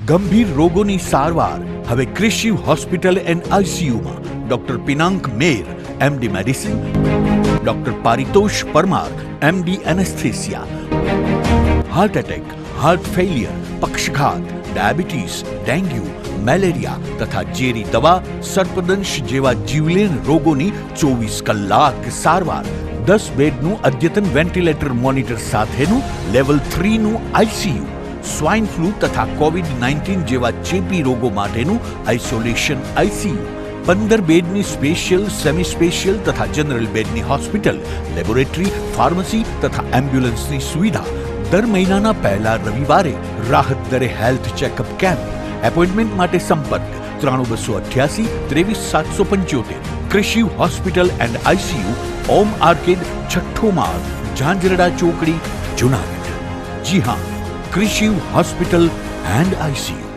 ગંભીર રોગોની સારવાર હવે કૃષિ હોસ્પિટલ એન્ડ આઈસીયુમાં doctor Pinank Mer, MD medicine, doctor Paritosh Parmar, MD anaesthesia, heart attack, heart failure, પક્ષઘાત, ડાયાબિટીસ, ડેન્ગ્યુ, મેલેરિયા તથા ઝેરી દવા, સર્પદંશ જેવા જીવલેણ રોગોની 24 કલાક સારવાર, 10 બેડનું અદ્યતન વેન્ટિલેટર મોનિટર સાથેનું લેવલ 3નું આઈસીયુ, સ્વાઇન ફ્લૂ તથા કોવિડ-19 જેવા ચેપી રોગો માટેનું આઇસોલેશન આઈસીયુ, 15 બેડની સ્પેશિયલ, સેમી સ્પેશિયલ તથા જનરલ બેડની હોસ્પિટલ, લેબોરેટરી, ફાર્મસી તથા એમ્બ્યુલન્સની સુવિધા, દર મહિનાના પહેલા રવિવારે રાહત દરે હેલ્થ ચેકઅપ કેમ્પ. એપોઇન્ટમેન્ટ માટે સંપર્ક 9288 23775. કૃષિ hospital and ICU, Om arcade, છઠ્ઠો માળ, ઝાંઝરડા ચોકડી, જુનાગઢ. જી હા, કૃષિ હોસ્પિટલ એન્ડ આઈસીયુ.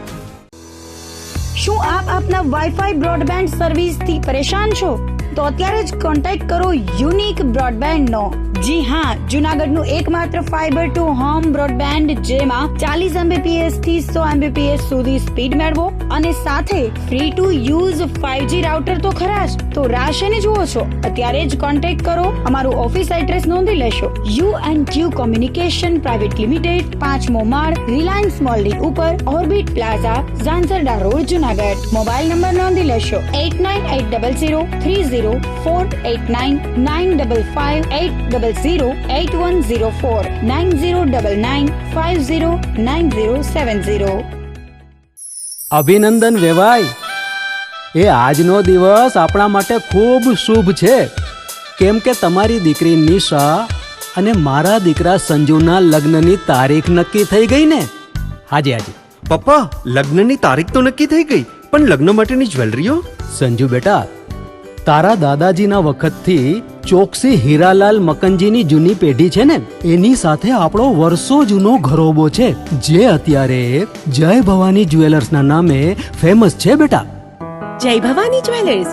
શું આપ આપના વાઈફાઈ બ્રોડબેન્ડ સર્વિસથી પરેશાન છો? તો અત્યારે જ કોન્ટેક્ટ કરો યુનિક બ્રોડબેન્ડ નો. જી હા, જુનાગઢનું એકમાત્ર ફાઈબર ટુ હોમ બ્રોડબેન્ડ, જેમાં 40 Mbps થી 100 Mbps સુધી સ્પીડ મેળવો અને સાથે free to use 5G router તો ખરા જ. તો રાહ શેની જુઓ છો? અત્યારે જ કોન્ટેક્ટ કરો. અમારું ઓફિસ એડ્રેસ નોંધી લેશો. U&Q કોમ્યુનિકેશન પ્રાઇવેટ લિમિટેડ, 5મો માળ, રિલાયન્સ મોલની ઉપર, orbit plaza, Zanzarda road, Junagadh. Mobile number નોંધી લેશો 89800304899558008104 9099509070. અભિનંદન વેવાય. એ આજનો દિવસ આપણા માટે ખૂબ શુભ છે, કેમ કે તમારી દીકરી નિશા અને મારા દીકરા સંજુના લગ્નની તારીખ નક્કી થઈ ગઈ ને. હાજી હાજી પપ્પા, લગ્નની તારીખ તો નક્કી થઈ ગઈ, પણ લગ્ન માટેની જ્વેલરીઓ? સંજુ બેટા, તારા દાદાજીના વખતથી ચોકસી હીરાલાલ મકનજીની જૂની પેઢી છે ને, એની સાથે આપણો વર્ષો જૂનો ઘરોબો છે, જે અત્યારે જય ભવાની જ્વેલર્સના નામે ફેમસ છે બેટા. જય ભવાની જ્વેલર્સ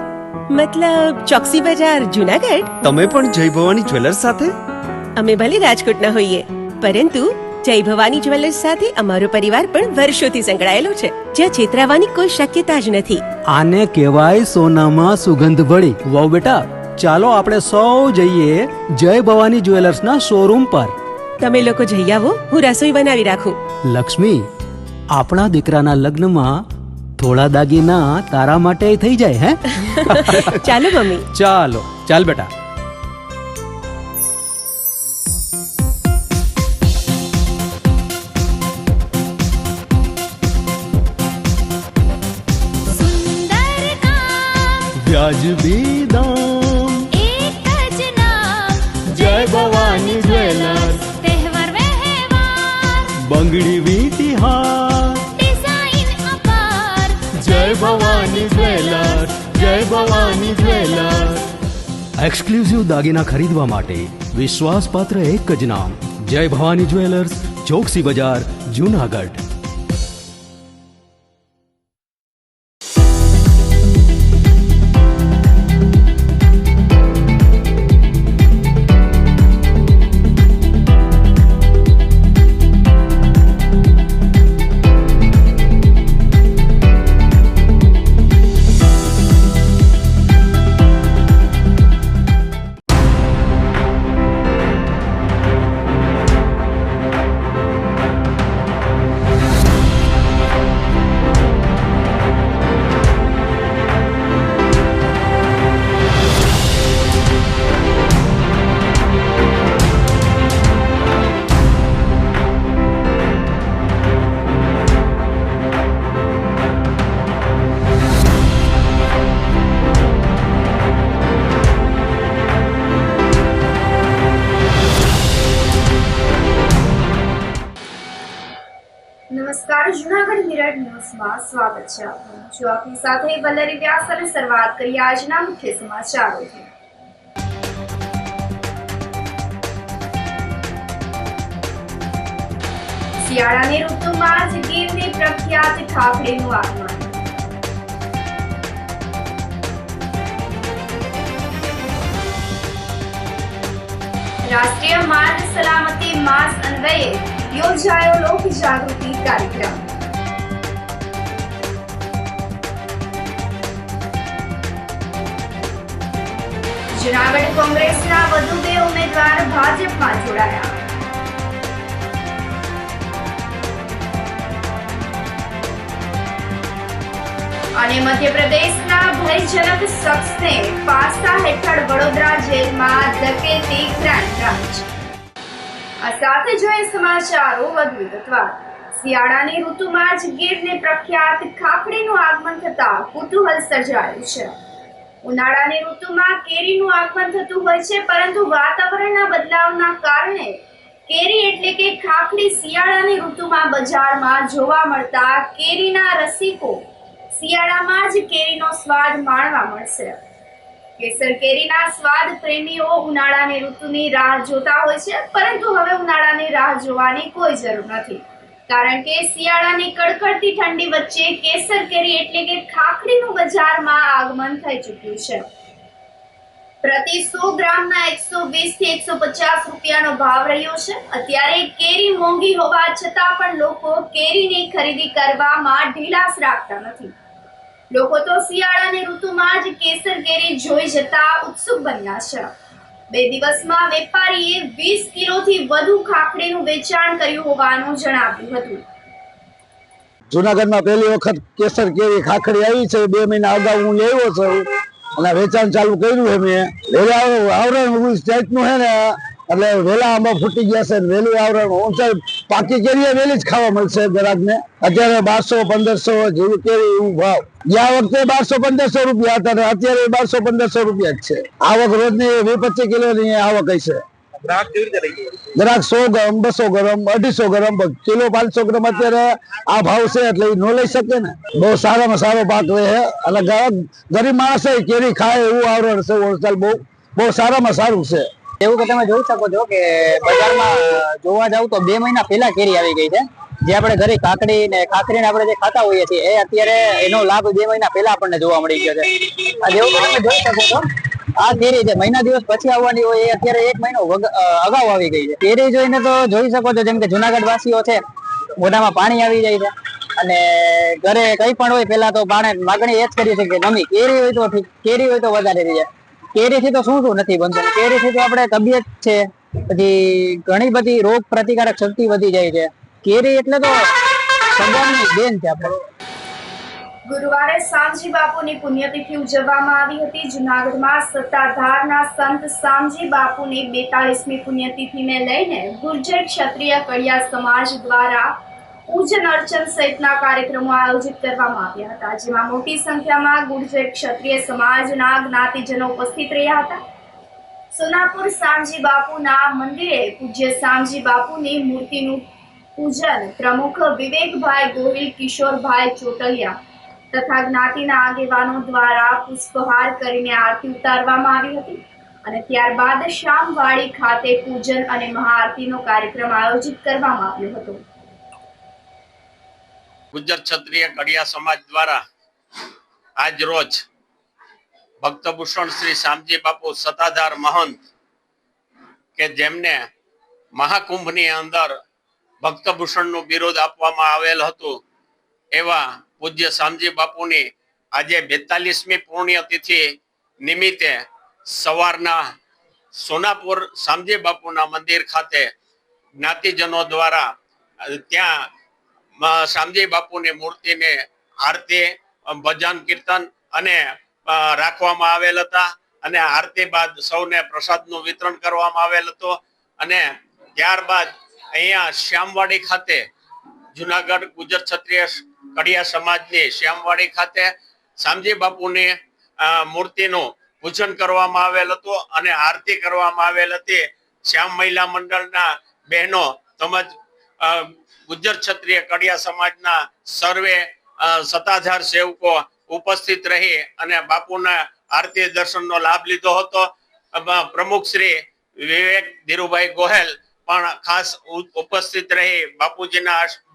મતલબ ચોકસી બજાર, જુનાગઢ? તમે પણ જય ભવાની જ્વેલર્સ સાથે? અમે ભલે રાજકોટના હોઈએ, પરંતુ જય ભવાની જ્વેલર્સ સાથે અમારો પરિવાર પણ વર્ષોથી સંકળાયેલો છે, જ્યાં છેતરાવાની કોઈ શક્યતા જ નથી. આને કહેવાય સોનામાં સુગંધ ભળી. વાવ બેટા, ચાલો આપણે સૌ જઈએ જય ભવાની જ્વેલર્સના શોરૂમ પર. તમે લોકો જઈ આવો, હું રસોઈ બનાવી રાખું. લક્ષ્મી, આપણા દીકરાના લગ્નમાં થોડા દાગીના તારા માટે થઈ જાય. હે ચાલો મમ્મી. ચાલો ચાલ બેટા. વ્યાજબી દામ, એક જ નામ, જય ભવાની જ્વેલર્સ. તહેવાર વ્યવહાર, બંગડી વીંટી હાર, ડિઝાઇન અપાર, જય ભવાની જ્વેલર્સ, જય ભવાની જ્વેલર્સ. એક્સક્લુઝિવ દાગીના ખરીદવા માટે વિશ્વાસપાત્ર એક જ નામ, જય ભવાની જ્વેલર્સ, ચોકસી બજાર, જુનાગઢ. નમસ્કાર, જૂનાગઢ મિરર ન્યૂઝમાં સ્વાગત છે આપનું. જો આપની સાથે વલ્લરી વ્યાસ અને શરૂઆત કરીએ આજના મુખ્ય સમાચારોથી. શિયાળાની ઋતુમાં જ ગીરની પ્રખ્યાત ખાખડીનું આગમન. રાષ્ટ્રીય માર્ગ સલામતી માસ અન્વયે યોજાયો લોક જાગૃતિ કાર્યક્રમ. જૂનાગઢ કોંગ્રેસના વધુ 2 ઉમેદવાર ભાજપમાં જોડાયા. અને મધ્યપ્રદેશના ભયજનક શખ્સને પાસા હેઠળ વડોદરા જેલમાં ધકેલતી ક્રાઇમ બ્રાન્ચ. આ સાથે જોઈએ સમાચારો વધુ વિગતવાર. શિયાળાની ઋતુમાં જ ગીરને પ્રખ્યાત ખાખડીનું આગમન થતા કુતૂહલ સર્જાયું છે. ઉનાળાની ઋતુમાં કેરીનું આગમન થતું હોય છે, પરંતુ વાતાવરણના બદલાવના કારણે કેરી એટલે કે ખાખડી શિયાળાની ઋતુમાં બજારમાં જોવા મળતા કેરીના રસિકો શિયાળામાં જ કેરીનો સ્વાદ માણવા મળશે. કેસર કેરીના સ્વાદ પ્રેમીઓ ઉનાળાની ઋતુની રાહ જોતા હોય છે, પરંતુ હવે ઉનાળાની રાહ જોવાની કોઈ જરૂર નથી, કારણ કે શિયાળાની કડકડતી ઠંડી વચ્ચે કેસર કેરી એટલે કે ખાખડીનું બજારમાં આગમન થઈ ચૂક્યું છે. પ્રતિ 100 ગ્રામના 120 થી 150 રૂપિયાનો ભાવ રહ્યો છે. અત્યારે કેરી મોંઘી હોવા છતાં પણ લોકો કેરીની ખરીદી કરવામાં ઢીલાસ રાખતા નથી. લોકો તો શિયાળાની ઋતુમાં જ કેસર કેરી જોઈ જતા ઉત્સુક બન્યા છે. 2 દિવસમાં વેપારીએ 20 કિલોથી વધુ ખાખડીનું વેચાણ કર્યું હોવાનું જણાવ્યું હતું. જુનાગઢમાં પહેલી વખત કેસર કેરી ખાખડી આવી છે. 2 મહિના અગાઉ હું લેવો છું અને વેચાણ ચાલુ કર્યું છે. મેં વેલા આવરણ સ્ટેટનું છે ને, એટલે વેલા આંબા ફૂટી ગયા છે. વેલું આવરણ ઊંચાઈ પાકી કેરી વેલી જ ખાવા મળશે ગ્રાહકને. અત્યારે 1200-1500 જેવી કેરી એવું ભાવ. ગયા વખતે 1200-1500 રૂપિયા હતા, અત્યારે 1200-1500 રૂપિયા જ છે. આવક રોજની 20-25 કિલોની આવક હશે. ગ્રાહક 100 ગ્રામ, 200 ગ્રામ, 250 ગ્રામ, કિલો 500 ગ્રામ અત્યારે આ ભાવ છે, એટલે ન લઈ શકે ને. બહુ સારામાં સારો પાક રહે અને ગરીબ માણસ કેરી ખાય એવું આવરણ છે. હોલસેલ બહુ સારામાં સારું છે. એવું કે તમે જોઈ શકો છો કે બજારમાં જોવા જાવ તો 2 મહિના પહેલા કેરી આવી ગઈ છે. જે આપણે ઘરે કાકડી ને ખાખરીને આપણે જે ખાતા હોઈએ છીએ, એ અત્યારે એનો લાભ 2 મહિના પહેલા આપણને જોવા મળી ગયો છે. આ જેવું કે તમે જોઈ શકો છો, આ કેરી જે મહિના દિવસ પછી આવવાની હોય, એ અત્યારે 1 મહિનો અગાઉ આવી ગઈ છે. કેરી જોઈને તો જોઈ શકો છો, જેમ કે જુનાગઢ વાસીઓ છે, મોઢામાં પાણી આવી જાય છે. અને ઘરે કઈ પણ હોય પેલા તો માગણી એ જ કરી છે કે મમ્મી કેરી હોય તો ઠીક, કેરી હોય તો વધારે રહી જાય. કેરીથી તો શું નથી બનતું. કેરીથી તો આપણે તબિયત છે, પછી ઘણી બધી રોગ પ્રતિકારક શક્તિ વધી જાય છે. કેરી એટલે તો સગવડની દેન છે આપણે. ગુરુવારે શામજી બાપુની પુણ્યતિથિ ઉજવવામાં આવી હતી. જૂનાગઢમાં સત્તાધારના સંત શામજી બાપુની 42મી પુણ્યતિથિને લઈને ગુર્જર ક્ષત્રિય કડિયા સમાજ દ્વારા પૂજન અર્ચન સહિતના કાર્યક્રમો આયોજિત કરવામાં આવ્યા હતા, જેમાં મોટી સંખ્યામાં ગુર્જર ક્ષત્રિય સમાજના જ્ઞાતિજનો ઉપસ્થિત રહ્યા હતા. સોનાપુર શામજી બાપુના મંદિરે પૂજ્ય શામજી બાપુની મૂર્તિનું પૂજન પ્રમુખ વિવેકભાઈ ગોહિલ, કિશોરભાઈ ચોટલિયા તથા જ્ઞાતિના આગેવાનો દ્વારા પુષ્પહાર કરીને આરતી ઉતારવામાં આવી હતી. અને ત્યારબાદ શામવાડી ખાતે પૂજન અને મહાઆરતીનો કાર્યક્રમ આયોજિત કરવામાં આવ્યો હતો. ગુજ્જર ક્ષત્રિય કડિયા સમાજ દ્વારા આજ રોજ ભક્તભૂષણ શ્રી શામજી બાપુ સત્તાધાર મહંત કે જેમને મહાકુંભની અંદર ભક્તભૂષણનું બિરુદ આપવામાં આવેલ હતું, એવા પૂજ્ય શામજી બાપુની આજે 42મી પુણ્યતિથિ નિમિત્તે સવારના સોનાપુર શામજી બાપુના મંદિર ખાતે જ્ઞાતિજનો દ્વારા ત્યાં શામજી બાપુની મૂર્તિને આરતી, ભજન, કીર્તન અને રાખવામાં આવેલ હતા. અને આરતી બાદ સૌને પ્રસાદનું વિતરણ કરવામાં આવેલ હતું. અને ત્યારબાદ અહીંયા શ્યામવાડી ખાતે જુનાગઢ ગુજર ક્ષત્રિય કડિયા સમાજની શ્યામવાડી ખાતે શામજી બાપુની મૂર્તિનું પૂજન કરવામાં આવેલ હતું અને આરતી કરવામાં આવેલ હતી. શ્યામ મહિલા મંડળના બહેનો તેમજ ગુજર ક્ષત્રિય કડિયા સમાજના સર્વે સત્તાધાર સેવકો ઉપસ્થિત રહી અને બાપુના આરતી દર્શનનો લાભ લીધો હતો. પ્રમુખ શ્રી વિવેક ધીરુભાઈ ગોહેલ પણ ખાસ ઉપસ્થિત રહી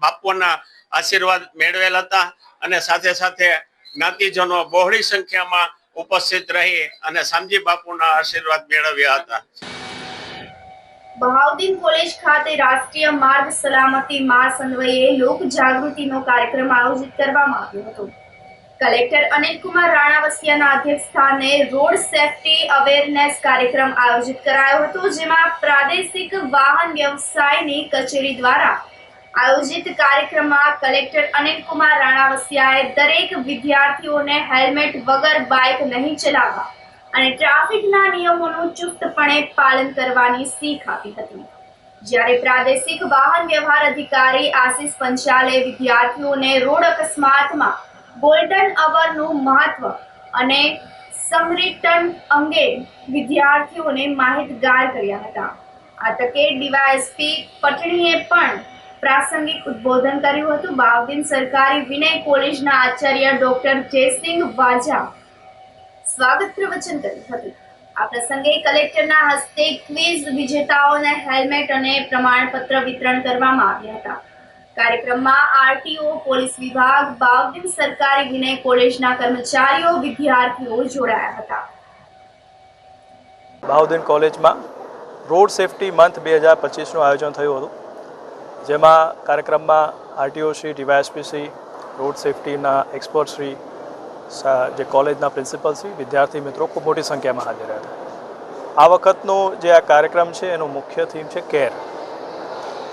બાપુના આશીર્વાદ મેળવેલ હતા. અને સાથે સાથે જ્ઞાતિજનો બહોળી સંખ્યામાં ઉપસ્થિત રહી અને શામજી બાપુના આશીર્વાદ મેળવ્યા હતા. બહાઉદ્દીન કોલેજ ખાતે રાષ્ટ્રીય માર્ગ સલામતી માસ અન્વયે લોક જાગૃતિનો કાર્યક્રમ આયોજિત કરવામાં આવ્યો હતો. કલેક્ટર અનિલકુમાર રાણાવસિયાના અધ્યક્ષસ્થાને રોડ સેફટી અવેરનેસ કાર્યક્રમ આયોજિત કરાયો હતો, જેમાં પ્રાદેશિક વાહન વ્યવસાયની કચેરી દ્વારા આયોજિત કાર્યક્રમમાં કલેક્ટર અનિલકુમાર રાણાવસિયાએ દરેક વિદ્યાર્થીઓને હેલ્મેટ વગર બાઇક નહીં ચલાવવા અને ટ્રાફિકના નિયમોનું ચુસ્તપણે પાલન કરવાની શીખ આપી હતી. જ્યારે પ્રાદેશિક વાહન વ્યવહાર અધિકારી આશિષ પંચાલે વિદ્યાર્થીઓને રોડ અકસ્માતમાં ગોલ્ડન અવરનું મહત્વ અને સમરિટન અંગે વિદ્યાર્થીઓને માહિતગાર કર્યા હતા. આ તકે ડીવાયએસપી પટણીએ પણ પ્રાસંગિક ઉદ્બોધન કર્યું હતું. બાવદીન સરકારી વિનય કોલેજના આચાર્ય ડોક્ટર જયસિંહ વાજા સ્વાગત પ્રવચન કર્યું હતું. આ પ્રસંગે કલેક્ટરના હસ્તે ક્વિઝ વિજેતાઓને હેલ્મેટ અને પ્રમાણપત્ર વિતરણ કરવામાં આવ્યા હતા. કાર્યક્રમમાં આરટીઓ, પોલીસ વિભાગ, બાવદીન સરકારી વિનય કોલેજના કર્મચારીઓ, વિદ્યાર્થીઓ જોડાયા હતા. બાવદીન કોલેજમાં રોડ સેફટી મંથ 2025નું આયોજન થયું હતું, જેમાં કાર્યક્રમમાં RTO Shri, DYSP Shri, road સેફટીના એક્સપર્ટ શ્રી, જે કોલેજના પ્રિન્સિપલ શ્રી, વિદ્યાર્થી મિત્રો ખૂબ મોટી સંખ્યામાં હાજર રહ્યા હતા. આ વખતનો જે આ કાર્યક્રમ છે એનો મુખ્ય થીમ છે કેર,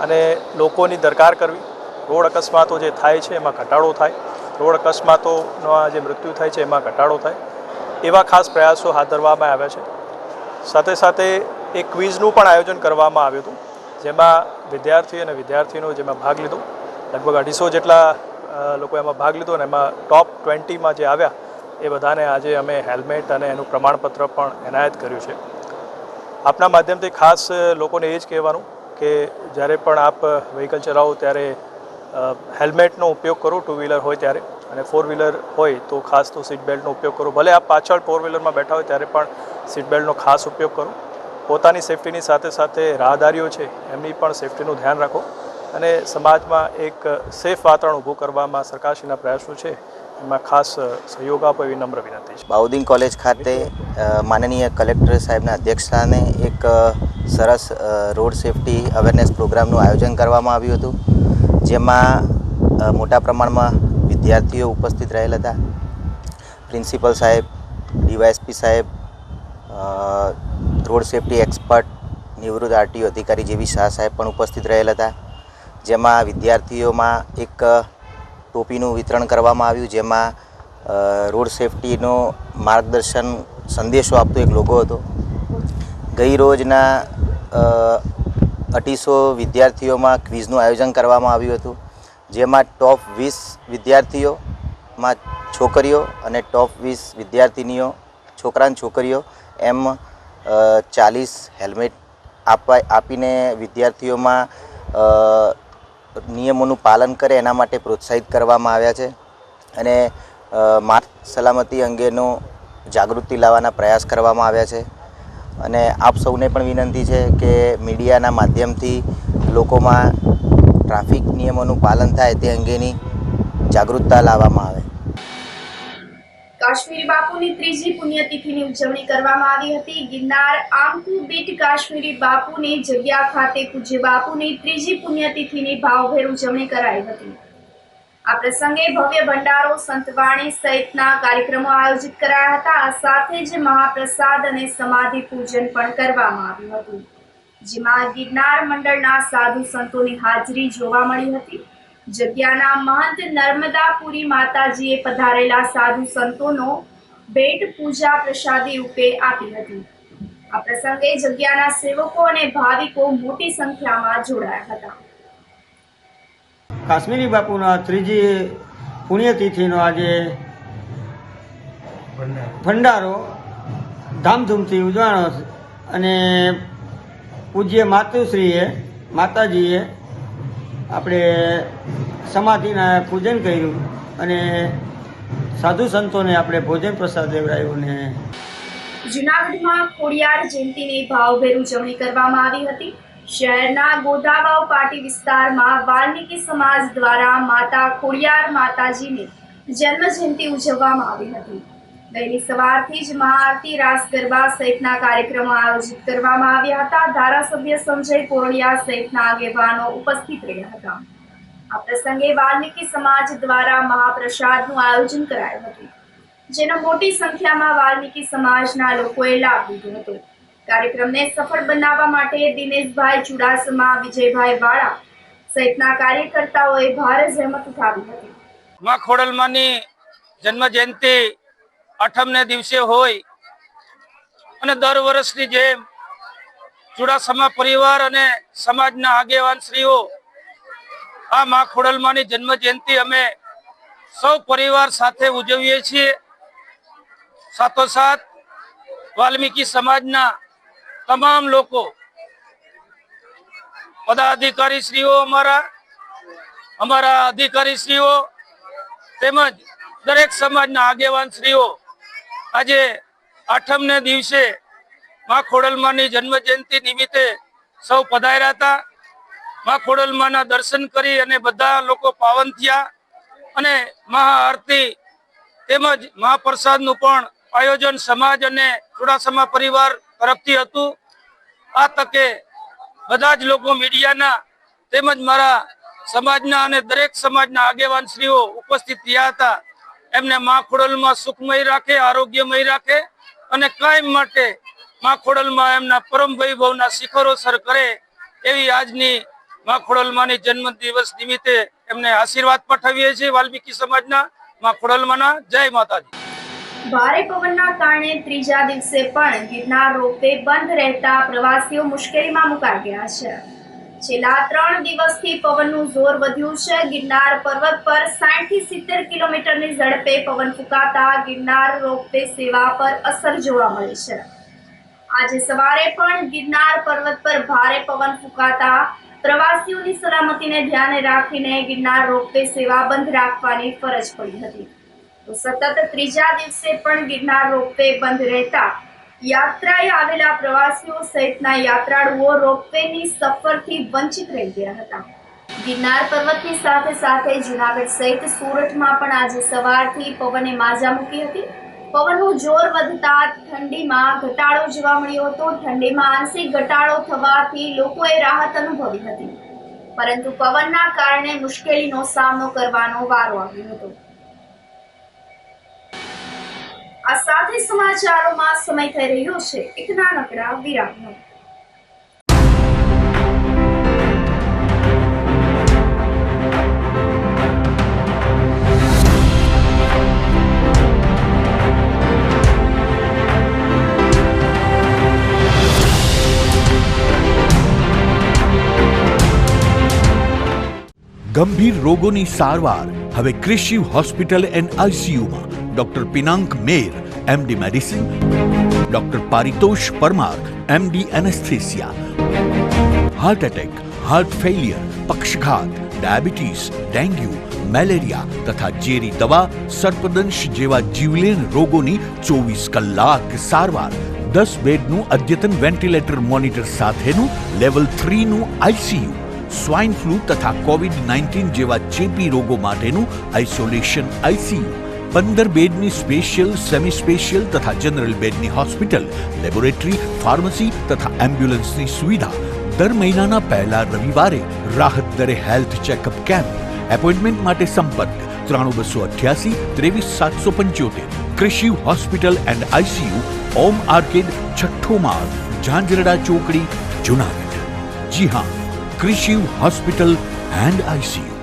અને લોકોની દરકાર કરવી. રોડ અકસ્માતો જે થાય છે એમાં ઘટાડો થાય, રોડ અકસ્માતોના જે મૃત્યુ થાય છે એમાં ઘટાડો થાય, એવા ખાસ પ્રયાસો હાથ ધરવામાં આવ્યા છે. સાથે સાથે એક ક્વિઝનું પણ આયોજન કરવામાં આવ્યું હતું, જેમાં વિદ્યાર્થી અને વિદ્યાર્થીનો જેમાં ભાગ લીધો. લગભગ 250 જેટલા લોકો એમાં ભાગ લીધો, અને એમાં ટોપ 20માં જે આવ્યા એ બધાને આજે અમે હેલ્મેટ અને એનું પ્રમાણપત્ર પણ એનાયત કર્યું છે. આપના માધ્યમથી ખાસ લોકોને એ જ કહેવાનું કે જ્યારે પણ આપ વ્હીકલ ચલાવો ત્યારે હેલ્મેટનો ઉપયોગ કરો, 2 વ્હીલર હોય ત્યારે, અને 4 વ્હીલર હોય તો ખાસ તો સીટ બેલ્ટનો ઉપયોગ કરો. ભલે આપ પાછળ 4 વ્હીલરમાં બેઠા હોય ત્યારે પણ સીટ બેલ્ટનો ખાસ ઉપયોગ કરો. પોતાની સેફટીની સાથે સાથે રાહદારીઓ છે એમની પણ સેફટીનું ધ્યાન રાખો, અને સમાજમાં એક સેફ વાતાવરણ ઊભું કરવામાં સરકારશ્રીના પ્રયાસો છે એમાં ખાસ સહયોગ આપો એવી નમ્ર વિનંતી છે. બાવદીન કોલેજ ખાતે માનનીય કલેક્ટર સાહેબના અધ્યક્ષસ્થાને એક સરસ રોડ સેફટી અવેરનેસ પ્રોગ્રામનું આયોજન કરવામાં આવ્યું હતું, જેમાં મોટા પ્રમાણમાં વિદ્યાર્થીઓ ઉપસ્થિત રહેલ હતા. પ્રિન્સિપલ સાહેબ, ડીવાયએસપી સાહેબ, રોડ સેફટી એક્સપર્ટ, નિવૃત્ત આરટીઓ અધિકારી જેવી શાહ સાહેબ પણ ઉપસ્થિત રહેલ હતા. જેમાં વિદ્યાર્થીઓમાં એક ટોપીનું વિતરણ કરવામાં આવ્યું, જેમાં રોડ સેફટીનો માર્ગદર્શન સંદેશો આપતો એક લોગો હતો. ગઈ રોજના 250 વિદ્યાર્થીઓમાં ક્વિઝનું આયોજન કરવામાં આવ્યું હતું, જેમાં ટોપ 20 વિદ્યાર્થીઓમાં છોકરીઓ અને ટોપ 20 વિદ્યાર્થિનીઓ, છોકરા અને છોકરીઓ એમ 40 હેલ્મેટ આપીને વિદ્યાર્થીઓમાં નિયમોનું પાલન કરે એના માટે પ્રોત્સાહિત કરવામાં આવ્યા છે. અને માર્ગ સલામતી અંગેનો જાગૃતિ લાવવાના પ્રયાસ કરવામાં આવ્યા છે. અને આપ સૌને પણ વિનંતી છે કે મીડિયાના માધ્યમથી લોકોમાં ટ્રાફિક નિયમોનું પાલન થાય તે અંગેની જાગૃતતા લાવવામાં આવે. કાશ્મીરી બાપુની ત્રીજી પુણ્યતિથિની ઉજવણી કરવામાં આવી હતી. ગિરનાર આંકુ બીટ કાશ્મીરી બાપુની જગ્યા ખાતે પૂજ્ય બાપુની ત્રીજી પુણ્યતિથિની ભાવભેર ઉજવણી કરાઈ હતી. આ પ્રસંગે ભવ્ય ભંડારો, સંતવાણી સહિતના કાર્યક્રમો આયોજિત કરાયા હતા. આ સાથે જ મહાપ્રસાદ અને સમાધિ પૂજન પણ કરવામાં આવ્યું હતું, જેમાં ગિરનાર મંડળના સાધુ સંતોની હાજરી જોવા મળી હતી. જગ્યાના મહંત નર્મદાપુરી માતાજીએ પધારેલા સાધુ સંતોનો ભેટ પૂજા પ્રસાદી રૂપે આપી હતી. આ પ્રસંગે જગ્યાના સેવકો અને ભાવિકો મોટી સંખ્યામાં જોડાયા હતા. કાશ્મીરી બાપુના ત્રીજી પુણ્યતિથિનો આજે ભંડારો ધામધૂમથી ઉજવાણો, અને પૂજ્ય માતાજીએ આપણે સમાધિના પૂજન કર્યું, અને સાધુ સંતોને આપણે ભોજન પ્રસાદ લેવડાવ્યું. ને જૂનાગઢમાં ખોડિયાર જયંતિની ભાવભેર ઉજવણી કરવામાં આવી હતી. શહેરના ગોધાવાવ પાટી વિસ્તારમાં વાલ્મીકી સમાજ દ્વારા માતા ખોડિયાર માતાજીની જન્મ જયંતિ ઉજવવામાં આવી હતી. વહેલી સવારથી જ મહાઆરતી, રાસ ગરબા સહિતના કાર્યક્રમો આયોજિત કરવામાં આવ્યા હતા. ધારાસભ્ય સંજય કોરડિયા સહિતના આગેવાનો ઉપસ્થિત રહ્યા હતા. આ પ્રસંગે વાલ્મીકી સમાજ દ્વારા મહાપ્રસાદનું આયોજન કરાયું હતું, જેનો મોટી સંખ્યામાં વાલ્મીકી સમાજના લોકોએ લાભ લીધો હતો. કાર્યક્રમને સફળ બનાવવા માટે દિનેશભાઈ ચુડાસમા, વિજયભાઈ વાળા સહિતના કાર્યકર્તાઓએ ભારે જહેમત ઉઠાવી હતી. માં ખોડલમાની જન્મ જયંતિ 8મને દિવસે હોય અને દર વર્ષની જેમ ચુડાસમા પરિવાર અને સમાજના આગેવાન શ્રીઓ આ માં ખોડલમાની જન્મ જયંતિ અમે સૌ પરિવાર સાથે ઉજવીએ છીએ. સાથોસાથ વાલ્મીકી સમાજના તમામ લોકો, પદાધિકારી શ્રીઓ, અમારા અધિકારી શ્રીઓ તેમજ દરેક સમાજના આગેવાન શ્રીઓ આજે 8મને દિવસે માં ખોડલમાની જન્મ જયંતિ નિમિત્તે સૌ પધાર્યા હતા. માં ખોડલમાના દર્શન કરી અને બધા લોકો પાવન થયા અને મહાઆરતી તેમજ મહાપ્રસાદનું પણ આયોજન સમાજ અને ચુડાસમા પરિવાર તરફથી હતું. આ તકે બધા જ લોકો મીડિયાના તેમજ મારા સમાજના અને દરેક સમાજના આગેવાન શ્રીઓ ઉપસ્થિત રહ્યા હતા. એમને માં ખોડલમાં સુખમય રાખે, આરોગ્યમય રાખે અને કાયમ માટે માં ખોડલમાં એમના પરમ વૈભવના શિખરો સર કરે એવી આજની માં ખોડલમાની જન્મ દિવસ નિમિત્તે એમને આશીર્વાદ પાઠવીએ છીએ વાલ્મીકી સમાજના. માં ખોડલમાના જય માતાજી. ભારે પવનના કારણે ત્રીજા દિવસે પણ ગિરનાર રોપવે બંધ રહેતા પ્રવાસીઓ મુશ્કેલીમાં મુકાઈ ગયા છે. છેલ્લા 3 દિવસથી પવનનું જોર વધ્યું છે. ગિરનાર પર્વત પર 60 થી 70 કિલોમીટરની ઝડપે પવન ફૂંકાતા ગિરનાર રોપવે સેવા પર અસર જોવા મળી છે. આજે સવારે પણ ગિરનાર પર્વત પર ભારે પવન ફૂંકાતા પ્રવાસીઓની સલામતીને ધ્યાને રાખીને ગિરનાર રોપવે સેવા બંધ રાખવાની ફરજ પડી હતી. તો સતત ત્રીજા દિવસે પણ ગિરનાર રોપવે બંધ રહેતા યાત્રાએ આવેલા પ્રવાસીઓ સહિતના યાત્રાળુઓ રોપવેની સફરથી વંચિત રહી ગયા હતા. ગિરનાર પર્વતની સાથે સાથે જૂનાગઢ સહિત સુરતમાં પણ આજે સવારથી પવને માજા મૂકી હતી. પવનનું જોર વધતા ઠંડીમાં ઘટાડો જોવા મળ્યો હતો. ઠંડીમાં આંશિક ઘટાડો થવાથી લોકોએ રાહત અનુભવી હતી, પરંતુ પવનના કારણે મુશ્કેલીનો સામનો કરવાનો વારો આવ્યો હતો. આ સાથે સમાચારોમાં સમય થઈ રહ્યો છે એક નાનકડા વિરામનો. ગંભીર રોગોની સારવાર હવે ક્રિશિવ હોસ્પિટલ એન્ડ આઈસીયુમાં doctor Pinank Mer, MD medicine, doctor Paritosh Parmar, MD anaesthesia, heart attack, heart failure, પક્ષઘાત, ડાયાબિટીસ, ડેન્ગ્યુ, મેલેરિયા તથા ઝેરી દવા, સર્પદંશ જેવા જીવલેણ રોગોની 24 કલાક સારવાર. 10 બેડનું અદ્યતન વેન્ટિલેટર મોનિટર સાથેનું લેવલ 3નું આઈસીયુ, સ્વાઇન ફ્લૂ તથા કોવિડ-19 જેવા ચેપી રોગો માટેનું આઇસોલેશન આઈસીયુ, 15 બેડની સ્પેશિયલ, સેમી સ્પેશિયલ તથા જનરલ બેડની હોસ્પિટલ, લેબોરેટરી, ફાર્મસી તથા એમ્બ્યુલન્સની સુવિધા. દર મહિનાના પહેલા રવિવારે રાહત દરે હેલ્થ ચેકઅપ કેમ્પ. એપોઇન્ટમેન્ટ માટે સંપર્ક 9288 23775. Krishiv hospital and ICU, Om arcade, છઠ્ઠો માળ, ઝાંઝરડા ચોકડી, જૂનાગઢ. જી હા, ક્રિશિવ હોસ્પિટલ એન્ડ આઈસીયુ.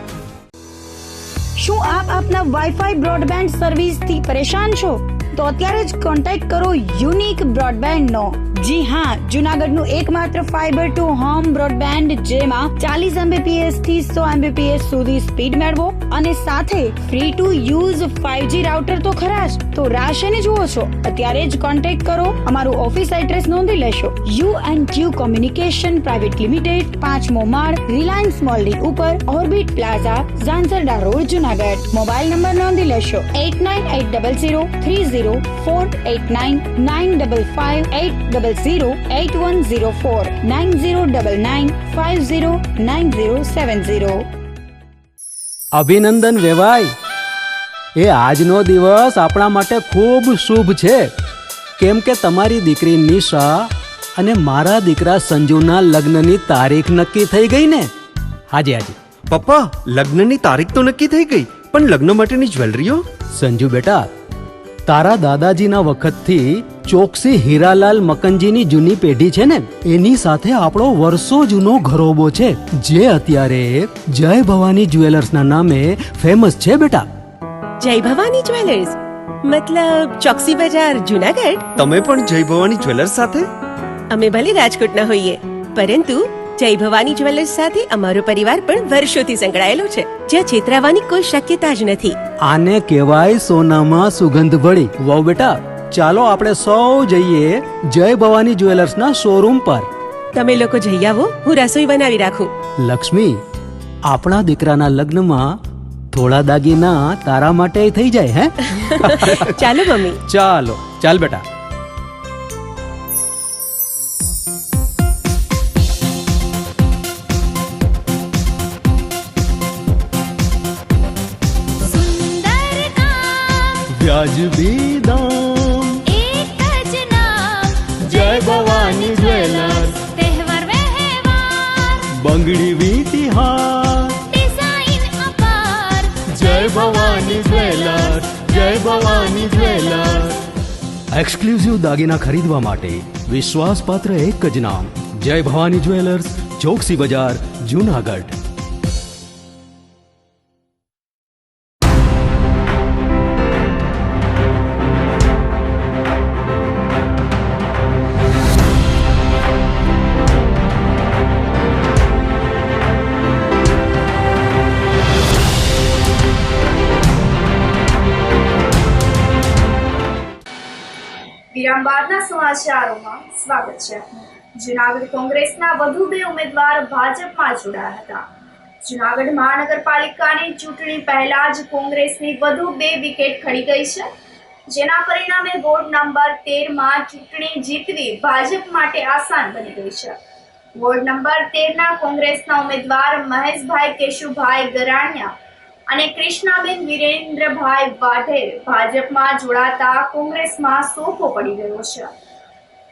શું આપ આપના વાઈફાઈ બ્રોડબેન્ડ સર્વિસથી પરેશાન છો? તો અત્યારે જ કોન્ટેક્ટ કરો યુનિક બ્રોડબેન્ડનો. જી હા, જૂનાગઢનું એકમાત્ર ફાઈબર ટુ હોમ બ્રોડબેન્ડ, જેમાં 40 Mbps થી 100 Mbps સુધી સ્પીડ મેળવો અને સાથે free to use 5G router તો ખરા જ. તો રાહ શેને જુઓ છો? અત્યારે જ કોન્ટેક્ટ કરો. અમારું ઓફિસ એડ્રેસ નોંધી લેશો. U&Q કોમ્યુનિકેશન પ્રાઇવેટ લિમિટેડ, 5મો માળ, રિલાયન્સ મોલની ઉપર, orbit plaza, Zanzarda road, Junagadh. Mobile number નોંધી લેશો 8980030489 955808104 9099509070. અભિનંદન વેવાઈ, એ આજનો દિવસ આપણા માટે ખૂબ શુભ છે, કેમ કે તમારી દીકરી નિશા અને મારા દીકરા સંજુના લગ્નની તારીખ નક્કી થઈ ગઈ ને. હાજી હાજી, પપ્પા લગ્નની તારીખ તો નક્કી થઈ ગઈ, પણ લગ્ન માટેની જ્વેલરીઓ? સંજુ બેટા, તારા દાદાજીના વખતથી ચોકસી હીરાલાલ મકનજીની જૂની પેઢી છે ને, એની સાથે આપણો વર્ષો જૂનો ઘરોબો છે, જે અત્યારે જય ભવાની જ્વેલર્સના નામે ફેમસ છે બેટા. જય ભવાની જ્વેલર્સ મતલબ ચોકસી બજાર જુનાગઢ? તમે પણ જય ભવાની જ્વેલર્સ સાથે? અમે ભલે રાજકોટના હોઈએ, પરંતુ જય ભવાની જ્વેલર્સ સાથે અમારો પરિવાર પણ વર્ષોથી સંકળાયેલો છે, જ્યાં છેતરાવાની કોઈ શક્યતા જ નથી. આને કહેવાય સોનામાં સુગંધ ભળી. વાવ બેટા, ચાલો આપણે સૌ જઈએ જય ભવાની જ્વેલર્સના શોરૂમ પર. તમે લોકો જઈ આવો, હું રસોઈ બનાવી રાખું. લક્ષ્મી, આપણા દીકરાના લગ્નમાં થોડા દાગીના તારા માટે થઈ જાય હે? ચાલો મમ્મી. ચાલો ચાલ બેટા. સુંદર કામ વ્યાજબી દામ, એક જ નામ જય ભવાની જ્વેલર્સ, તહેવાર વ્યવહાર બંગડી વીટી હાર, ડિઝાઇન અપાર જય ભવાની જ્વેલર્સ, જય ભવાની જ્વેલર્સ. એક્સક્લુઝિવ દાગીના ખરીદવા માટે વિશ્વાસપાત્ર એક જ નામ, જય ભવાની જ્વેલર્સ, ચોકસી બજાર, જુનાગઢ. વિરામ બાદના સમાચારોમાં સ્વાગત છે આપનું. જુનાગઢ કોંગ્રેસના વધુ 2 ઉમેદવાર ભાજપમાં જોડાયા હતા. જુનાગઢ મહાનગરપાલિકાની ચૂંટણી પહેલા જ કોંગ્રેસની વધુ 2 વિકેટ ખડી ગઈ છે, જેના પરિણામે વોર્ડ નંબર 13માં ચૂંટણી જીતવી ભાજપ માટે આસાન બની ગઈ છે. વોર્ડ નંબર 13ના કોંગ્રેસના ઉમેદવાર મહેશભાઈ કેશુભાઈ ગરાણિયા અને કૃષ્ણાબેન વિરેન્દ્રભાઈ વાઢેર ભાજપમાં જોડાતા કોંગ્રેસમાં સોપો પડી ગયો છે.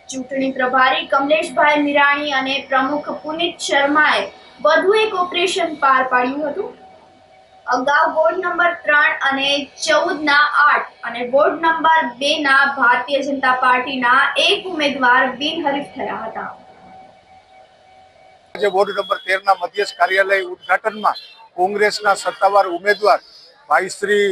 ચૂંટણી પ્રભારી કમલેશભાઈ મિરાણી અને પ્રમુખ પુનિત શર્માએ વધુ એક ઓપરેશન પાર પાડ્યું હતું. અગાઉ વોર્ડ નંબર 3 અને 14ના 8 અને વોર્ડ નંબર 2ના ભારતીય જનતા પાર્ટીના એક ઉમેદવાર બિનહરીફ થયા હતા. આજે વોર્ડ નંબર 13ના મધ્યસ્થ કાર્યાલય ઉદ્ઘાટનમાં કોંગ્રેસના સત્તાવાર ઉમેદવાર ભાઈ શ્રી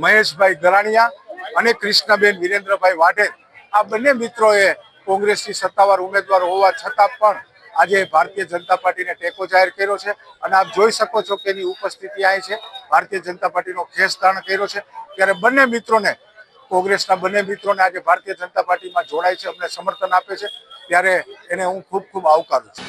મહેશભાઈ ગરાણિયા અને કૃષ્ણાબેન વિરેન્દ્રભાઈ વાઢેર, આ બંને મિત્રોએ કોંગ્રેસની સત્તાવાર ઉમેદવાર હોવા છતાં પણ આજે ભારતીય જનતા પાર્ટીને ટેકો જાહેર કર્યો છે. અને આપ જોઈ શકો છો કે એની ઉપસ્થિતિ અહીં છે. ભારતીય જનતા પાર્ટીનો ખેસ ધારણ કર્યો છે. ત્યારે બંને મિત્રોને, કોંગ્રેસના બંને મિત્રોને આજે ભારતીય જનતા પાર્ટીમાં જોડાય છે, અમને સમર્થન આપે છે, ત્યારે એને હું ખૂબ ખૂબ આવકારું છું.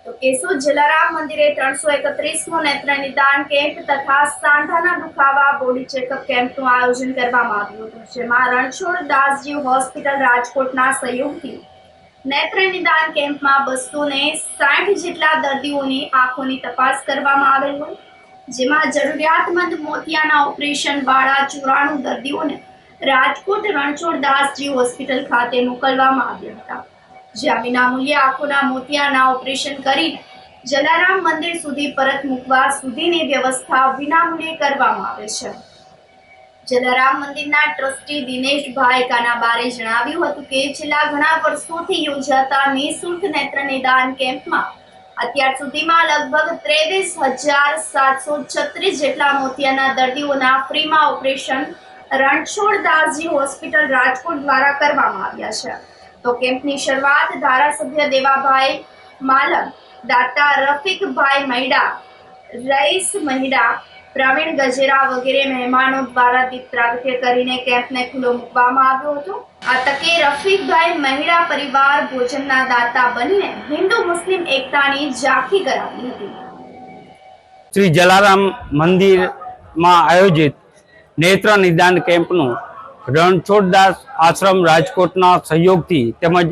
તો કેશોદ જલારામ મંદિરે 331મો નેત્ર નિદાન કેમ્પ તથા સાંધાના દુખાવા બોડી ચેકઅપ કેમ્પનું આયોજન કરવામાં આવ્યું હતું, જેમાં રણછોડ દાસજી હોસ્પિટલ રાજકોટના સહયોગથી નેત્ર નિદાન કેમ્પમાં 260 જેટલા દર્દીઓની આંખોની તપાસ કરવામાં આવેલ હોય, જેમાં જરૂરિયાતમંદ મોતિયાના ઓપરેશન વાળા 94 દર્દીઓને રાજકોટ રણછોડ દાસજી હોસ્પિટલ ખાતે મોકલવામાં આવ્યા હતા, જ્યાં વિનામૂલ્યે આંખોના મોતિયાના ઓપરેશન કરીને જલારામ મંદિર સુધી પરત મૂકવા સુધીની વ્યવસ્થા વિનામૂલ્યે કરવામાં આવે છે. જલારામ મંદિરના ટ્રસ્ટી દિનેશભાઈ કાનાબારે જણાવ્યું હતું કે છેલ્લા ઘણા વર્ષોથી યોજાતા નિઃશુલ્ક નેત્ર નિદાન કેમ્પમાં અત્યાર સુધીમાં લગભગ 23,736 જેટલા મોતિયાના દર્દીઓના ફ્રીમાં ઓપરેશન રણછોડ દાસજી હોસ્પિટલ રાજકોટ દ્વારા કરવામાં આવ્યા છે. તો કેમ્પની શરૂઆત ધારાસભ્ય દેવાભાઈ માલમ, દાતા રફીકભાઈ મૈડા, રઈસ મહિડા, પ્રવીણ ગજેરા વગેરે મહેમાનો દ્વારા દીપ પ્રાગટ્ય કરીને કેમ્પને ખુલ્લો મૂકવામાં આવ્યો હતો. આ તકે રફીકભાઈ મહિડા પરિવાર ભોજનના દાતા બનીને હિન્દુ મુસ્લિમ એકતાની ઝાંખી કરાવી હતી. શ્રી જલારામ મંદિરમાં આયોજિત નેત્ર નિદાન કેમ્પનું રણછોડદાસ આશ્રમ રાજકોટના સહયોગથી તેમજ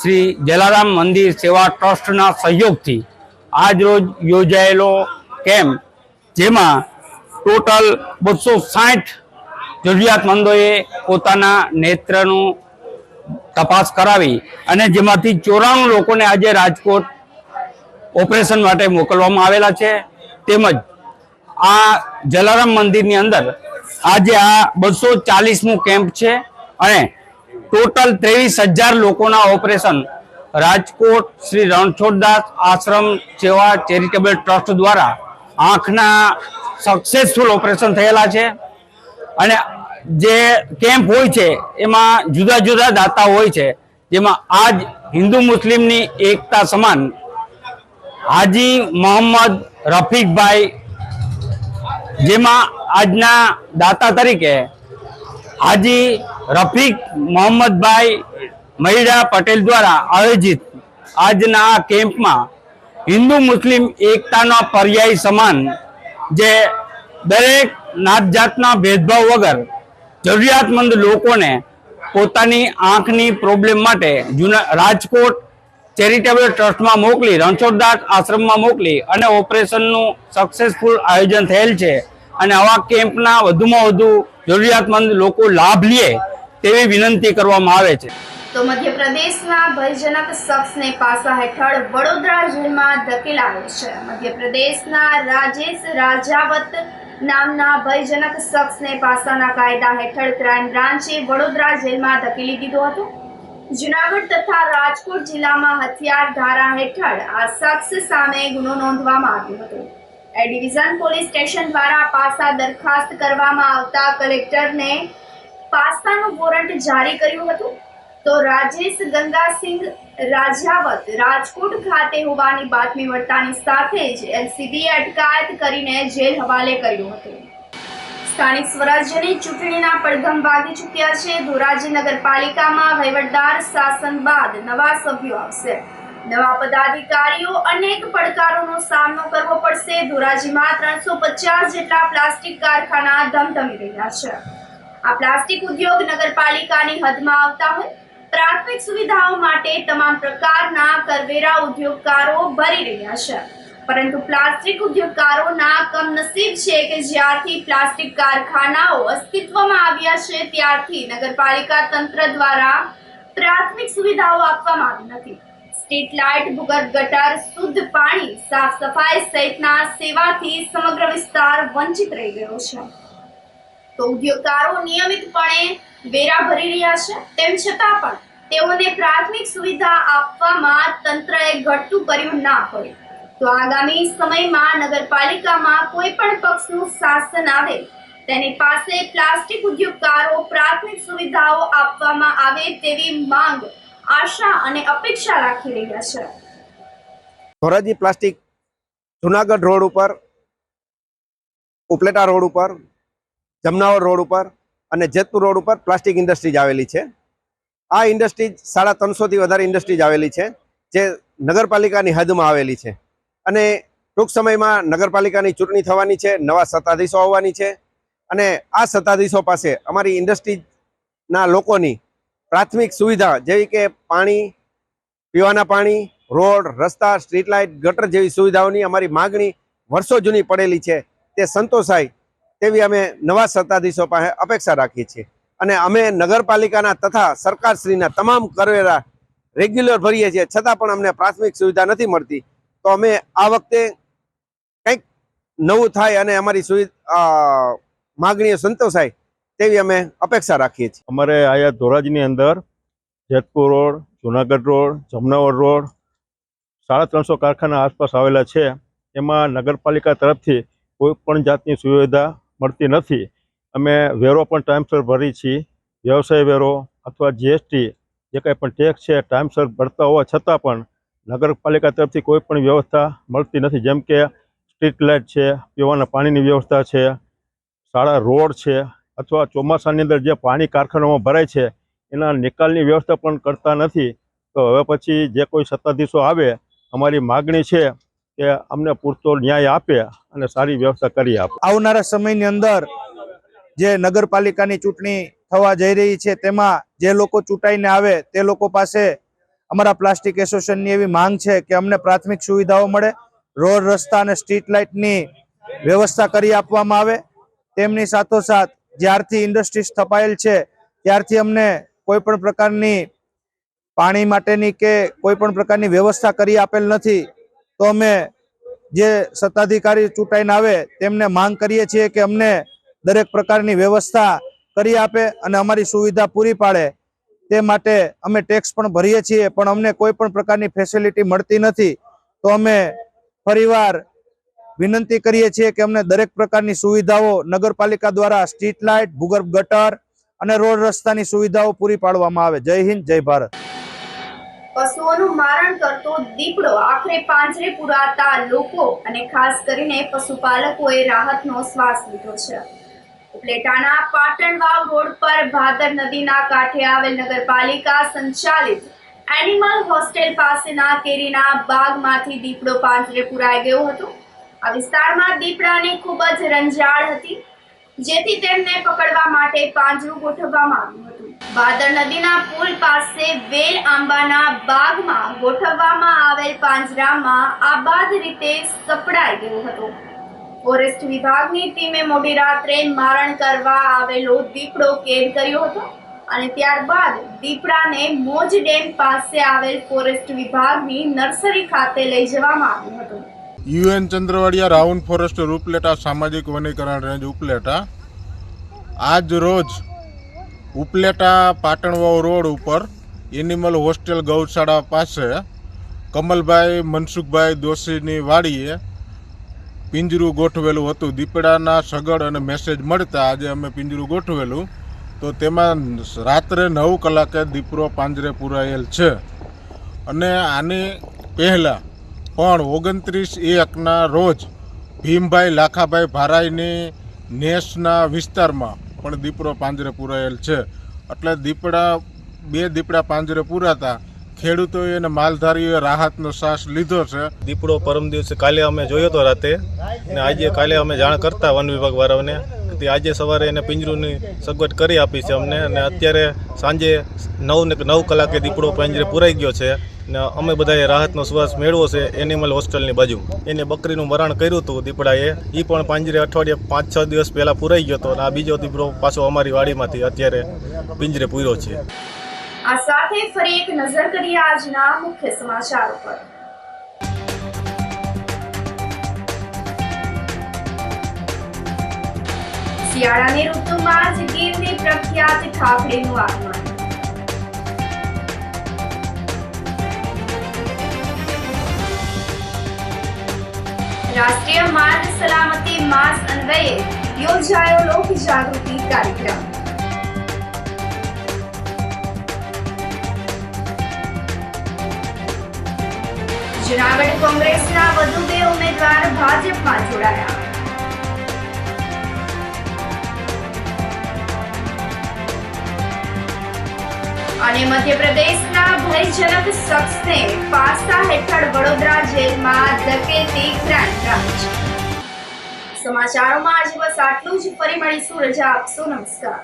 શ્રી જલારામ મંદિર સેવા ટ્રસ્ટના સહયોગથી આજ રોજ યોજાયેલો કેમ્પ, જેમાં ટોટલ 260 જરૂરિયાતમંદોએ પોતાના નેત્રનું તપાસ કરાવી અને જેમાંથી 94 લોકોને આજે રાજકોટ ઓપરેશન માટે મોકલવામાં આવેલા છે. તેમજ આ જલારામ મંદિરની અંદર આજે આ 240મું કેમ્પ છે અને ટોટલ 23,000 લોકોના ઓપરેશન રાજકોટ શ્રી રણછોડદાસ આશ્રમ સેવા ચેરિટેબલ ટ્રસ્ટ દ્વારા આંખના સક્સેસફુલ ઓપરેશન થયેલા છે. અને જે કેમ્પ હોય છે એમાં જુદા જુદા દાતા હોય છે, જેમાં આજ હિન્દુ મુસ્લિમની એકતા સમાન હાજી મોહમ્મદ રફીકભાઈ, જેમાં આજના દાતા તરીકે હાજી રફીક મોહમ્મદભાઈ મહિડા પટેલ દ્વારા આયોજિત આજના આ કેમ્પમાં હિન્દુ મુસ્લિમ એકતાના પર્યાય સમાન જે દરેક નાત જાતના ભેદભાવ વગર જરૂરિયાતમંદ લોકોને પોતાની આંખની પ્રોબ્લેમ માટે રાજકોટ ચેરિટેબલ ટ્રસ્ટમાં મોકલી, રણછોડદાસ આશ્રમમાં મોકલી અને ઓપરેશનનું સક્સેસફુલ આયોજન થયેલ છે. અને આવા કેમ્પના વધુમાં વધુ જરૂરિયાતમંદ લોકો લાભ લે તેવી વિનંતી કરવામાં આવે છે. તો મધ્યપ્રદેશના ભયજનક શખ્સને પાસા હેઠળ વડોદરા જેલમાં ધકેલાયો છે. મધ્યપ્રદેશના રાજેશ રાજાવત નામના ભયજનક શખ્સને પાસાના કાયદા હેઠળ ક્રાઇમ બ્રાન્ચે વડોદરા જેલમાં ધકેલી દીધો હતો. જુનાગઢ તથા રાજકોટ જિલ્લામાં હથિયાર ધારા હેઠળ આ શખ્સ સામે ગુનો નોંધવામાં આવ્યો હતો. એ ડિવિઝન પોલીસ સ્ટેશન દ્વારા પાસા દરખાસ્ત કરવામાં આવતા કલેક્ટરને પાસાનું વોરંટ જારી કર્યું હતું. તો રાજેશ ગંગાસિંહ રાજાવત રાજકોટ ખાતે હોવાની બાતમી મળતાની સાથે જ એલસીબીએ અટકાયત કરીને જેલ હવાલે કર્યો હતો. સ્થાનિક સ્વરાજ્યની ચૂંટણીના પડઘમ વાગી ચૂક્યા છે. ધોરાજી નગરપાલિકામાં વહીવટદાર શાસન બાદ નવા સભ્યો આવશે. નવા પદાધિકારીઓ અનેક પડકારોનો સામનો કરવો પડશે. ધોરાજીમાં 350 જેટલા પ્લાસ્ટિક કારખાના ધમધમી રહ્યા છે. આ પ્લાસ્ટિક ઉદ્યોગ નગરપાલિકાની હદમાં આવતા હોય પ્રાથમિક સુવિધાઓ માટે તમામ પ્રકારના કરવેરા ઉદ્યોગકારો ભરી રહ્યા છે. પરંતુ પ્લાસ્ટિક ઉદ્યોગકારોના કમનસીબ છે કે જ્યારથી પ્લાસ્ટિક કારખાનાઓ અસ્તિત્વમાં આવ્યા છે ત્યારથી નગરપાલિકા તંત્ર દ્વારા પ્રાથમિક સુવિધાઓ આપવામાં આવી નથી. સ્ટ્રીટ લાઇટ, ભૂગર્ભ ગટર, શુદ્ધ પાણી, સાફ સફાઈ સહિતના સેવાથી સમગ્ર વિસ્તાર વંચિત રહી ગયો છે. તો ઉદ્યોગકારો નિયમિતપણે વેરા ભરી રહ્યા છે, તેમ છતાં પણ તેઓને પ્રાથમિક સુવિધા આપવામાં તંત્રએ ઘટતું કર્યું ના હોય તો આગામી સમયમાં નગરપાલિકામાં કોઈ પણ પક્ષનું શાસન આવે તેની પાસે પ્લાસ્ટિક ઉદ્યોગકારો પ્રાથમિક સુવિધાઓ આપવામાં આવે તેવી માંગ, આશા અને અપેક્ષા રાખી રહ્યા છે. ધોરાજી પ્લાસ્ટિક જુનાગઢ રોડ ઉપર, ઉપલેટા રોડ ઉપર, જમનાવર રોડ ઉપર અને જેતપુર રોડ ઉપર પ્લાસ્ટિક ઇન્ડસ્ટ્રીઝ આવેલી છે. આ ઇન્ડસ્ટ્રીઝ 350 થી વધારે ઇન્ડસ્ટ્રીઝ આવેલી છે જે નગરપાલિકાની હદમાં આવેલી છે. અને ટૂંક સમયમાં નગરપાલિકાની ચૂંટણી થવાની છે, નવા સત્તાધીશો આવવાની છે અને આ સત્તાધીશો પાસે અમારી ઇન્ડસ્ટ્રીઝના લોકોની પ્રાથમિક સુવિધા જેવી કે પાણી, પીવાના પાણી, રોડ, રસ્તા, સ્ટ્રીટ લાઇટ, ગટર જેવી સુવિધાઓની અમારી માગણી વર્ષો જૂની પડેલી છે તે સંતોષાય તેવી અમે નવા સત્તાધીશો પાસે અપેક્ષા રાખીએ છીએ. અને અમે નગરપાલિકાના તથા સરકારશ્રીના તમામ કરવેરા રેગ્યુલર ભરીએ છીએ, છતાં પણ અમને પ્રાથમિક સુવિધા નથી મળતી. તો અમે આ વખતે કંઈક નવું થાય અને અમારી માગણીઓ સંતોષાય તેવી અમે અપેક્ષા રાખીએ છીએ. અમારે અહીંયા ધોરાજીની અંદર Jetpur road, Junagadh road, Jamnavar road 350 કારખાના આસપાસ આવેલા છે. એમાં નગરપાલિકા તરફથી કોઈ પણ જાતની સુવિધા મળતી નથી. અમે વેરો પણ ટાઈમસર ભરી છીએ. વ્યવસાય વેરો અથવા જીએસટી જે કંઈ પણ ટેક્સ છે ટાઈમસર ભરતા હોવા છતાં પણ નગરપાલિકા તરફથી કોઈ પણ વ્યવસ્થા મળતી નથી. જેમ કે સ્ટ્રીટ લાઇટ છે, પીવાના પાણીની વ્યવસ્થા છે, સારા રોડ છે, અથવા ચોમાસાની અંદર જે પાણી કારખાનામાં ભરાય છે એના નિકાલની વ્યવસ્થા પણ કરતા નથી. તો હવે પછી જે કોઈ સત્તાધીશો આવે, અમારી માગણી છે કે અમને પૂરતો ન્યાય આપે અને સારી વ્યવસ્થા કરી આપે. આવનારા સમયની અંદર જે નગરપાલિકાની ચૂંટણી થવા જઈ રહી છે તેમાં જે લોકો ચૂંટાઈને આવે તે લોકો પાસે અમારા પ્લાસ્ટિક એસોસિએશનની એવી માંગ છે કે અમને પ્રાથમિક સુવિધાઓ મળે, રોડ, રસ્તા અને સ્ટ્રીટ લાઇટની વ્યવસ્થા કરી આપવામાં આવે. તેમની સાથોસાથ જ્યારથી ઇન્ડસ્ટ્રી સ્થપાયેલ છે ત્યારથી અમને કોઈ પણ પ્રકારની પાણી માટેની કે કોઈ પણ પ્રકારની વ્યવસ્થા કરી આપેલ નથી. તો અમે જે સત્તાધિકારી ચૂંટાઈને આવે તેમને માંગ કરીએ છીએ કે અમને દરેક પ્રકારની વ્યવસ્થા કરી આપે અને અમારી સુવિધા પૂરી પાડે. તે માટે અમે ટેક્સ પણ ભરીએ છીએ, પણ અમને કોઈ પણ પ્રકારની ફેસિલિટી મળતી નથી. તો અમે ફરીવાર વિનંતી કરીએ છીએ કે અમને દરેક પ્રકારની સુવિધાઓ નગરપાલિકા દ્વારા સ્ટ્રીટ લાઇટ, ભૂગર્ભ ગટર અને રોડ રસ્તાની સુવિધાઓ પૂરી પાડવામાં આવે. જય હિન્દ, જય ભારત. પશુઓનું મારણ કરતો દીપડો આખરે પાંજરે પુરાતા લોકો અને ખાસ કરીને પશુપાલકોએ રાહતનો શ્વાસ લીધો છે. ઉપલેટાના પાટણવાવ રોડ પર ભાદર નદીના કાંઠે આવેલ નગરપાલિકા સંચાલિત એનિમલ હોસ્ટેલ પાસેના કેરીના બાગમાંથી દીપડો પાંજરે પુરાઈ ગયો હતો. આ વિસ્તારમાં દીપડાની ખૂબ જ રંજાડ હતી, જેથી તેમને પકડવા માટે પાંજરું ગોઠવવામાં આવ્યું હતું. ભાદર નદીના પુલ પાસે વેલ આંબાના બાગમાં ગોઠવવામાં આવેલ પાંજરામાં આબાદ રીતે સપડાઈ ગયો હતો. ફોરેસ્ટ વિભાગની ટીમે મોડી રાત્રે મારણ કરવા આવેલો દીપડો કેદ કર્યો હતો અને ત્યારબાદ દીપડાને મોજ ડેમ પાસે આવેલ ફોરેસ્ટ વિભાગની નર્સરી ખાતે લઈ જવામાં આવ્યો હતો. UN Chandravadiya round forest Upleta સામાજિક વનીકરણ રેન્જ ઉપલેટા આજ રોજ ઉપલેટા પાટણવાવ રોડ ઉપર એનિમલ હોસ્ટેલ ગૌશાળા પાસે કમલભાઈ મનસુખભાઈ દોશીની વાડીએ પિંજરું ગોઠવેલું હતું. દીપડાના સગડ અને મેસેજ મળતા આજે અમે પિંજરું ગોઠવેલું, તો તેમાં રાત્રે 9 કલાકે દીપડો પાંજરે પુરાયેલ છે. અને આની પહેલાં પણ 29/1ના રોજ ભીમભાઈ લાખાભાઈ ભારાઈની નેસના વિસ્તારમાં પણ દીપડો પાંજરે પુરાયેલ છે. એટલે બે દીપડા પાંજરે પુરાતા ખેડૂતોએ અને માલધારીઓએ રાહતનો શ્વાસ લીધો છે. દીપડો પરમ દિવસે કાલે અમે જોયો હતો રાતે, ને આજે કાલે અમે જાણ કરતા વન વિભાગ વાળાઓને, આજે સવારે એને પિંજરુંની સગવડ કરી આપી છે અમને. અને અત્યારે સાંજે 9 કલાકે દીપડો પાંજરે પુરાઈ ગયો છે. ને અમે બધાએ રાહતનો શ્વાસ મેળવો છે. એનિમલ હોસ્ટેલની બાજુ એને બકરીનું મરણ કર્યું હતું દીપડાએ, એ પણ પાંજરે અઠવાડિયે 5-6 દિવસ પહેલાં પુરાઈ ગયો હતો. અને આ બીજો દીપડો પાછો અમારી વાડીમાંથી અત્યારે પિંજરે પૂર્યો છે. આ સાથે ફરી એક નજર કરીએ આજના મુખ્ય સમાચારો પર. શિયાળાની ઋતુમાં જ ગીરની પ્રખ્યાત ખાખડીનું આગમન. રાષ્ટ્રીય માર્ગ સલામતી માસ અન્વયે યોજાયો લોક જાગૃતિ કાર્યક્રમ. જૂનાગઢ કોંગ્રેસના વધુ 2 ઉમેદવાર ભાજપમાં જોડાયા. અને મધ્યપ્રદેશના ભયજનક શખ્સને પાસા હેઠળ વડોદરા જેલમાં ધકેલતી ક્રાઇમ બ્રાન્ચ. સમાચારોમાં આજે બસ આટલું જ. ફરી મળીશું. રજા આપશો. નમસ્કાર.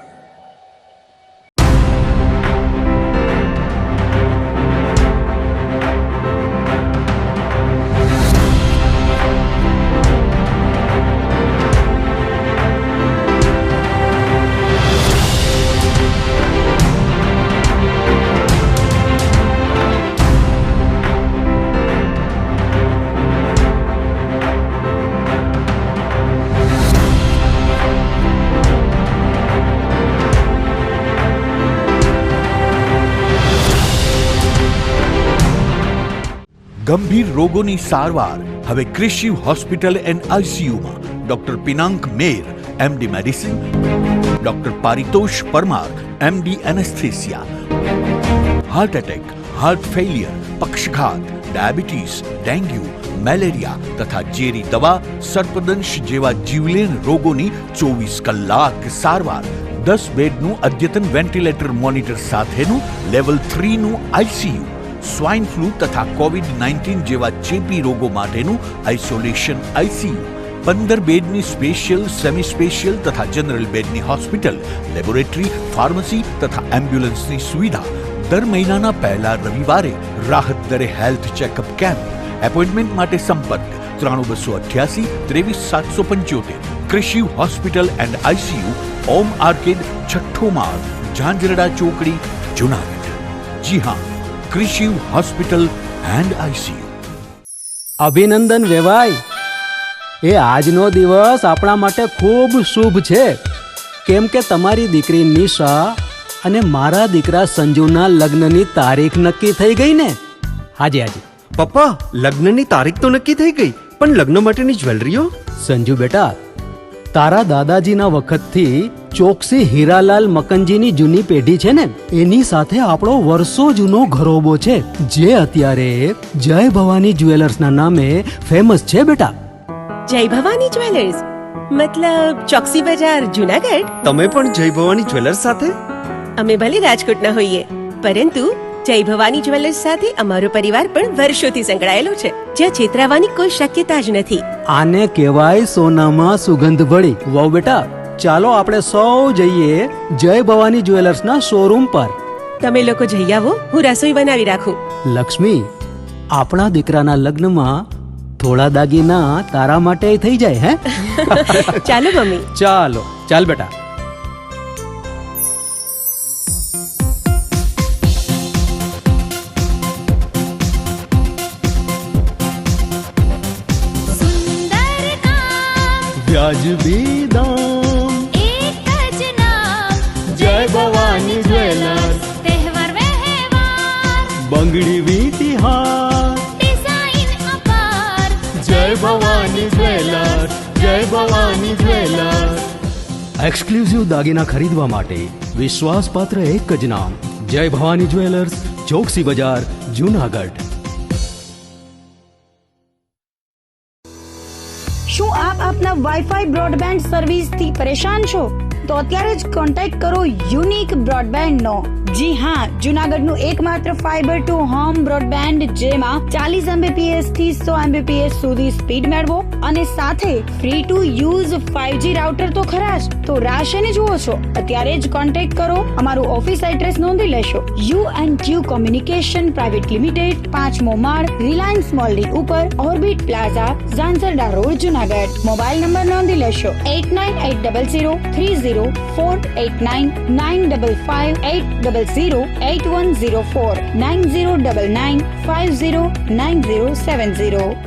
ગંભીર રોગોની સારવાર હવે કૃષિ હોસ્પિટલ એન્ડ આઈસીયુમાં doctor Pinank Mer MD medicine, doctor Paritosh Parmar MD anaesthesia, heart attack, heart failure, પક્ષઘાત, ડાયાબિટીસ, ડેન્ગ્યુ, મેલેરિયા તથા ઝેરી દવા, સર્પદંશ જેવા જીવલેણ રોગોની 24 કલાક સારવાર. 10 બેડનું અદ્યતન વેન્ટિલેટર મોનિટર સાથેનું લેવલ 3નું આઈસીયુ, સ્વાઇન ફ્લૂ તથા કોવિડ-19 જેવા ચેપી રોગો માટેનું આઇસોલેશન આઈસીયુ, 15 બેડની સ્પેશિયલ, સેમી સ્પેશિયલ તથા જનરલ બેડની હોસ્પિટલ, લેબોરેટરી, ફાર્મસી તથા એમ્બ્યુલન્સની સુવિધા. દર મહિનાના પહેલા રવિવારે રાહત દરે હેલ્થ ચેકઅપ કેમ્પ. એપોઇન્ટમેન્ટ માટે સંપર્ક 9288 23775. કૃષિ hospital and ICU, Om arcade, છઠ્ઠો માળ, ઝાંઝરડા ચોકડી, જુનાગઢ. જી હા, કૃષિ હોસ્પિટલ એન્ડ આઈસીયુ. અભિનંદન વેવાઈ. એ આજનો દિવસ આપણા માટે ખૂબ શુભ છે, કેમ કે તમારી દીકરી નિશા અને મારા દીકરા સંજુના લગ્નની તારીખ નક્કી થઈ ગઈ ને. હાજી હાજી. પપ્પા, લગ્નની તારીખ તો નક્કી થઈ ગઈ, પણ લગ્ન માટેની જ્વેલરીઓ? સંજુ બેટા, તારા દાદાજીના વખતથી ચોકસી હીરાલાલ મકનજીની જૂની પેઢી છે ને, એની સાથે આપણો વર્ષો જૂનો ઘરોબો છે, જે અત્યારે જય ભવાની જ્વેલર્સના નામે ફેમસ છે બેટા. જય ભવાની જ્વેલર્સ મતલબ ચોકસી બજાર જુનાગઢ? તમે પણ જય ભવાની જ્વેલર્સ સાથે? અમે ભલે રાજકોટના હોઈએ, પરંતુ જય ભવાની જ્વેલર્સ સાથે અમારો પરિવાર પણ વર્ષોથી સંકળાયેલો છે, જ્યાં છેતરાવાની કોઈ શક્યતા જ નથી. આને કહેવાય સોનામાં સુગંધ ભળી. વાવ બેટા, ચાલો આપણે સૌ જઈએ જય ભવાની જ્વેલર્સના શોરૂમ પર. તમે લોકો જઈ આવો, હું રસોઈ બનાવી રાખું. લક્ષ્મી, આપણા દીકરાના લગ્નમાં થોડા દાગીના તારા માટે થઈ જાય હે? ચાલો મમ્મી. ચાલો ચાલ બેટા. સુંદર કામ વ્યાજબી દામ, એક જ નામ જય ભવાની જ્વેલર્સ. તહેવાર વ્યવહાર બંગડી વીંટી હાર, ડિઝાઇન અપાર જય ભવાની જ્વેલર્સ, જય ભવાની જ્વેલર્સ. એક્સક્લુઝિવ દાગીના ખરીદવા માટે વિશ્વાસપાત્ર એક જ નામ, જય ભવાની જ્વેલર્સ, ચોકસી બજાર, જુનાગઢ. શું આપ આપના વાઈફાઈ બ્રોડબેન્ડ સર્વિસથી પરેશાન છો? તો અત્યારે જ કોન્ટેક્ટ કરો યુનિક બ્રોડબેન્ડ નો. જી હા, જુનાગઢનું એકમાત્ર ફાઈબર ટુ હોમ બ્રોડબેન્ડ, જેમાં 40 Mbps થી 100 Mbps સુધી સ્પીડ મેળવો અને સાથે free to use 5G router તો ખરા જ. તો રાહ શેને જુઓ છો? અત્યારે જ કોન્ટેક્ટ કરો. અમારું ઓફિસ એડ્રેસ નોંધી લેશો. U&Q કોમ્યુનિકેશન પ્રાઇવેટ લિમિટેડ, 5મો માળ, રિલાયન્સ મોલની ઉપર, orbit plaza, Zanzarda road, Junagadh. Mobile number નોંધી લેશો 898003048995580081049099509070.